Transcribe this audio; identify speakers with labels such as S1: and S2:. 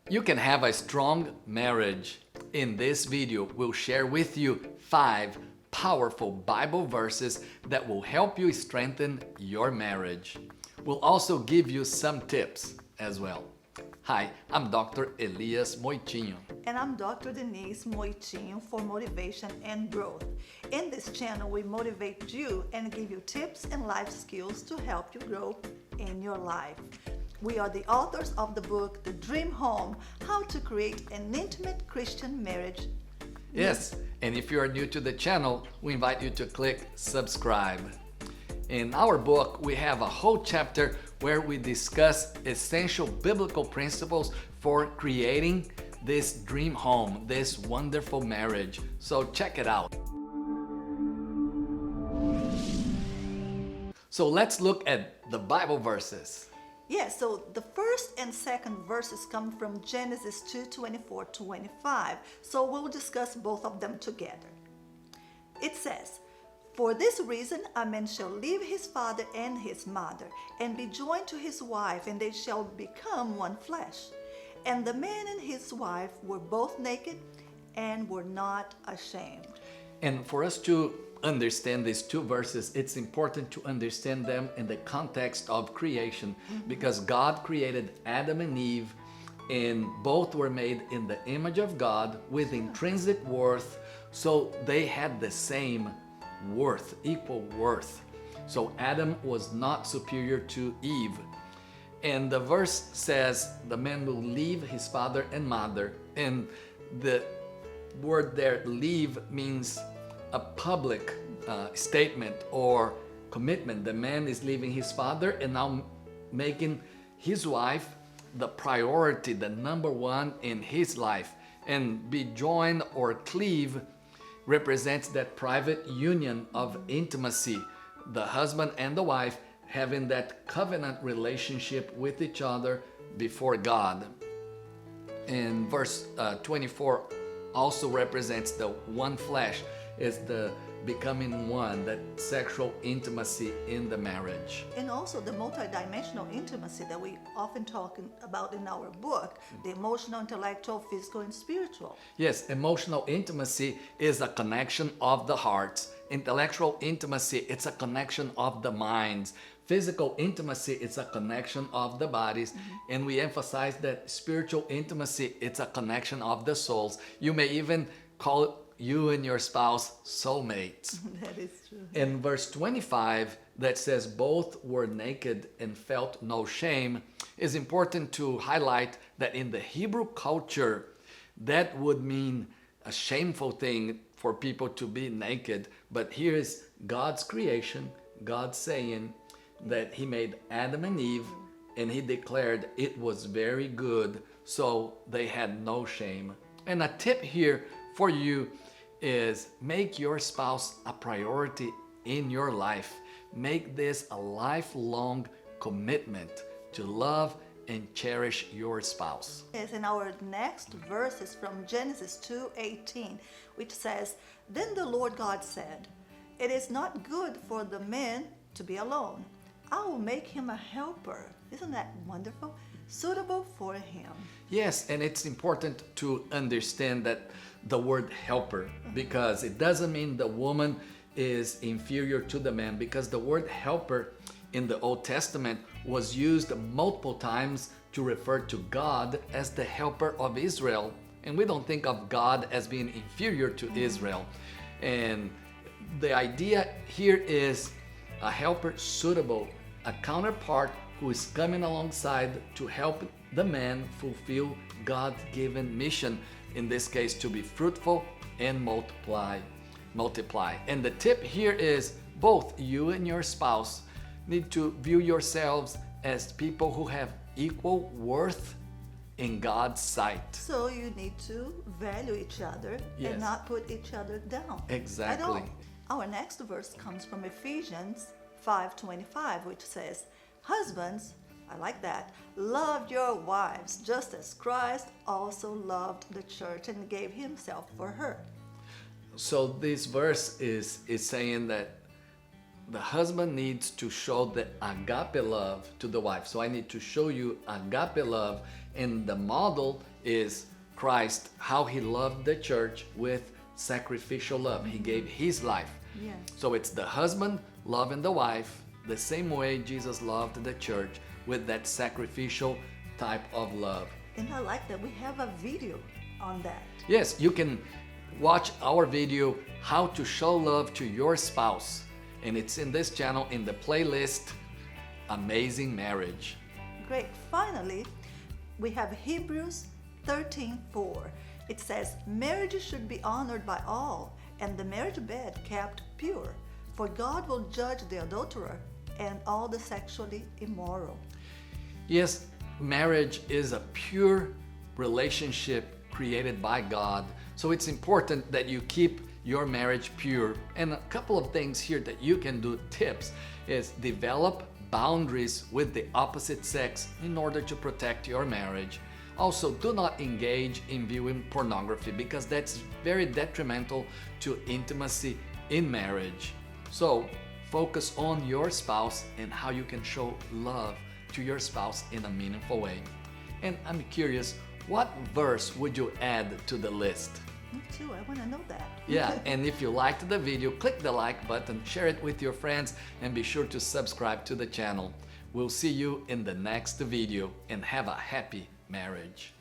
S1: You can have a strong marriage. In this video, we'll share with you 5 powerful Bible verses that will help you strengthen your marriage. We'll also give you some tips as well. Hi, I'm Dr. Elias Moitinho.
S2: And I'm Dr. Denise Moitinho for Motivation and Growth. In this channel, we motivate you and give you tips and life skills to help you grow in your life. We are the authors of the book, The Dream Home, How to Create an Intimate Christian Marriage.
S1: Yes, and if you are new to the channel, we invite you to click subscribe. In our book, we have a whole chapter where we discuss essential biblical principles for creating this dream home, this wonderful marriage. So check it out. So let's look at the Bible verses.
S2: Yes, so the first and second verses come from Genesis 2:24-25. So we'll discuss both of them together. It says, "For this reason a man shall leave his father and his mother, and be joined to his wife, and they shall become one flesh. And the man and his wife were both naked and were not ashamed."
S1: And for us to understand these 2 verses, it's important to understand them in the context of creation, because God created Adam and Eve, and both were made in the image of God with intrinsic worth, so they had the same worth, equal worth. So Adam was not superior to Eve. And the verse says the man will leave his father and mother, and the word there, leave, means a public statement or commitment. The man is leaving his father and now making his wife the priority, the number one in his life. And be joined or cleave represents that private union of intimacy, the husband and the wife having that covenant relationship with each other before God. And verse 24 also represents the one flesh, is the becoming one, that sexual intimacy in the marriage.
S2: And also the multidimensional intimacy that we often talk about in our book, the emotional, intellectual, physical, and spiritual.
S1: Yes, emotional intimacy is a connection of the hearts. Intellectual intimacy, it's a connection of the minds. Physical intimacy, it's a connection of the bodies. And we emphasize that spiritual intimacy, it's a connection of the souls. You may even call you and your spouse soulmates.
S2: That is true.
S1: In verse 25, that says both were naked and felt no shame, is important to highlight that in the Hebrew culture, that would mean a shameful thing for people to be naked. But here is God's creation, God saying that He made Adam and Eve, and He declared it was very good, so they had no shame. And a tip here for you is make your spouse a priority in your life. Make this a lifelong commitment to love and cherish your spouse.
S2: Yes, and our next verse is from Genesis 2:18, which says, "Then the Lord God said, it is not good for the man to be alone. I will make him a helper." Isn't that wonderful? "Suitable for him."
S1: Yes, and it's important to understand that the word helper, because it doesn't mean the woman is inferior to the man, because the word helper in the Old Testament was used multiple times to refer to God as the helper of Israel. And we don't think of God as being inferior to Israel. And the idea here is a helper suitable, a counterpart who is coming alongside to help the man fulfill God's given mission, in this case to be fruitful and multiply. And the tip here is both you and your spouse need to view yourselves as people who have equal worth in God's sight.
S2: So you need to value each other
S1: Yes.
S2: and not put each other down.
S1: Exactly.
S2: At all. Our next verse comes from Ephesians 5:25, which says, "Husbands," I like that, "love your wives just as Christ also loved the church and gave himself for her."
S1: So this verse is saying that the husband needs to show the agape love to the wife. So I need to show you agape love, and the model is Christ, how he loved the church with sacrificial love. He gave his life.
S2: Yeah.
S1: So it's the husband loving the wife the same way Jesus loved the church, with that sacrificial type of love.
S2: And I like that we have a video on that.
S1: Yes, you can watch our video, How to Show Love to Your Spouse. And it's in this channel in the playlist, Amazing Marriage.
S2: Great. Finally, we have Hebrews 13:4. It says, marriage should be honored by all, and the marriage bed kept pure, for God will judge the adulterer and all the sexually immoral.
S1: Yes, marriage is a pure relationship created by God. So it's important that you keep your marriage pure. And a couple of things here that you can do, tips, is develop boundaries with the opposite sex in order to protect your marriage. Also, do not engage in viewing pornography, because that's very detrimental to intimacy in marriage. So focus on your spouse and how you can show love to your spouse in a meaningful way. And I'm curious, what verse would you add to the list?
S2: Me too, I want to know that.
S1: Yeah, and if you liked the video, click the like button, share it with your friends, and be sure to subscribe to the channel. We'll see you in the next video, and have a happy marriage.